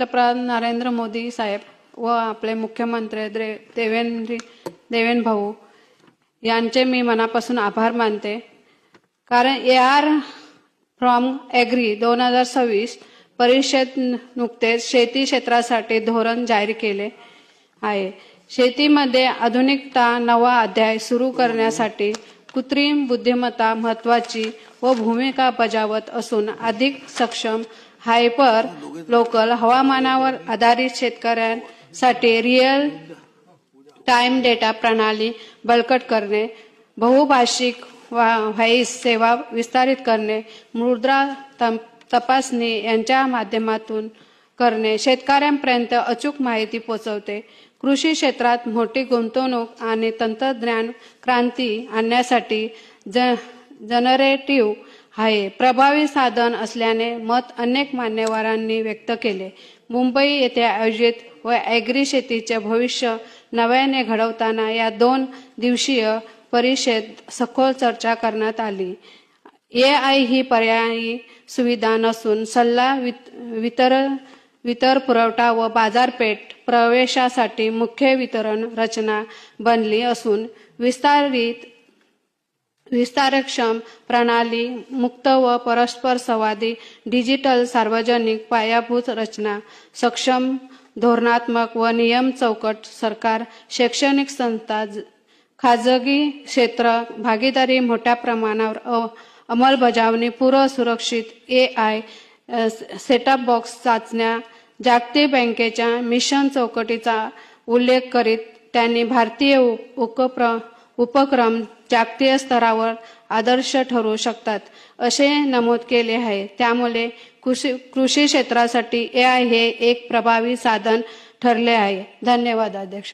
पंतप्रधान नरेंद्र मोदी साहेब व आपले मुख्यमंत्री देवेंद्र भाऊ यांचे मी मनापासून आभार मानते। कारण फ्रॉम ॲग्री 2026 परिषद नुकतेच शेती क्षेत्रासाठी धोरण जाहीर केले आहे। शेतीमध्ये आधुनिकता नवा अध्याय सुरू करण्यासाठी कृत्रिम बुद्धिमत्ता महत्त्वाची व भूमिका बजावत असून अधिक सक्षम हायपर लोकल हवामानावर आधारित शेतकऱ्यांसाठी रिअल टाइम डेटा प्रणाली बळकट करणे, बहुभाषिक व्हॉइस सेवा विस्तारित करणे, मृदा तपासणी यांच्या माध्यमातून करणे शेतकऱ्यांपर्यंत अचूक माहिती पोहोचवते। कृषी क्षेत्रात मोठी गुंतवणूक आणि तंत्रज्ञान क्रांती आणण्यासाठी जनरेटिव्ह आहे प्रभावी साधन असल्याने मत अनेक मान्यवरांनी व्यक्त केले। मुंबई येथे आयोजित व ॲग्री शेतीचे भविष्य नव्याने घडवताना या 2 दिवसीय परिषदेत सखोल चर्चा करण्यात आली। AI ही पर्यायी सुविधा नसून सल्ला वितर पुरवठा व बाजारपेठ प्रवेशासाठी मुख्य वितरण रचना बनली असून विस्तारक्षम प्रणाली मुक्त व परस्पर संवादी डिजिटल सार्वजनिक पायाभूत रचना सक्षम धोरणात्मक व नियम चौकट सरकार शैक्षणिक संस्था खाजगी क्षेत्र भागीदारी मोठ्या प्रमाणावर अंमलबजावणी पूर्व सुरक्षित AI सेटअप बॉक्स चाचण्या जागतिक बँकेच्या मिशन चौकटीचा उल्लेख करीत त्यांनी भारतीय उपक्रम जागतिक स्तरावर आदर्श ठरू शकतात असे नमूद केले आहे। त्यामुळे कृषी क्षेत्रासाठी AI हे एक प्रभावी साधन ठरले आहे। धन्यवाद अध्यक्ष।